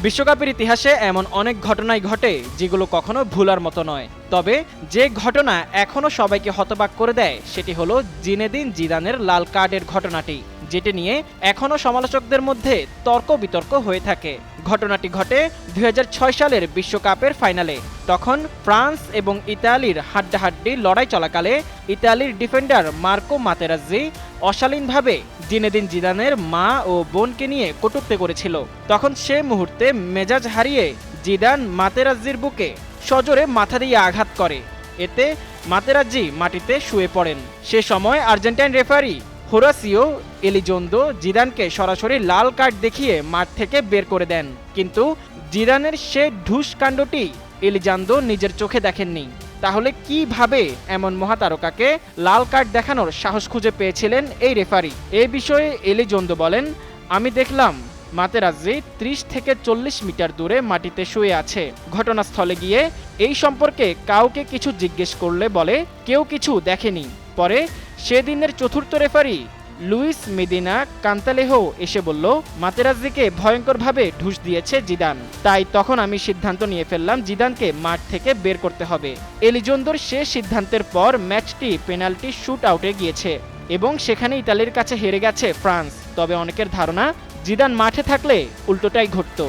বিশ্বকাপের ইতিহাসে এমন অনেক ঘটনাই ঘটে যেগুলো কখনো ভুলার মতো নয়। তবে যে ঘটনা এখনো সবাইকে হতবাক করে দেয় সেটি হলো জিনেদিন জিদানের লাল কার্ডের ঘটনাটি, যেটি নিয়ে এখনো সমালোচকদের মধ্যে তর্ক বিতর্ক হয়ে থাকে। ঘটনাটি ঘটে 2006 সালের বিশ্বকাপের ফাইনালে। তখন ফ্রান্স এবং ইতালির হাড্ডাহাড্ডি লড়াই চলাকালে ইতালির ডিফেন্ডার মার্কো মাতেরাজ্জি অশালীনভাবে জিনেদিন জিদানের মা ও বোনকে নিয়ে কটূক্তি করেছিল। তখন সে মুহূর্তে মেজাজ হারিয়ে জিদান মাতেরাজ্জির বুকে সজোরে মাথা দিয়ে আঘাত করে। এতে মাতেরাজ্জি মাটিতে শুয়ে পড়েন। সে সময় আর্জেন্টাইন রেফারি হোরাসিও এলিজোন্দো জিদানকে সরাসরি লাল কার্ড দেখিয়ে মাঠ থেকে বের করে দেন। কিন্তু জিদানের সে ঢুস কাণ্ডটি এলিজান্দো নিজের চোখে দেখেননি। তাহলে কিভাবে এমন মহাতারকাকে লাল কার্ড দেখানোর সাহস খুঁজে পেয়েছিলেন এই রেফারি? এই বিষয়ে এলিজোন্দো বলেন, আমি দেখলাম মাতেরাজ্জি 30 থেকে 40 মিটার দূরে মাটিতে শুয়ে আছে। ঘটনাস্থলে গিয়ে এই সম্পর্কে কাউকে কিছু জিজ্ঞেস করলে বলে কেউ কিছু দেখেনি। পরে সেদিনের চতুর্থ রেফারি লুইস মেদিনা কান্তালেহো এসে বলল, মাতেরাজ্জিকে ভয়ঙ্করভাবে ঢুস দিয়েছে জিদান। তাই তখন আমি সিদ্ধান্ত নিয়ে ফেললাম জিদানকে মাঠ থেকে বের করতে হবে। এলিজোন্দোর সে সিদ্ধান্তের পর ম্যাচটি পেনাল্টি শুট আউটে গিয়েছে এবং সেখানে ইতালির কাছে হেরে গেছে ফ্রান্স। তবে অনেকের ধারণা জিদান মাঠে থাকলে উল্টোটাই ঘটতো।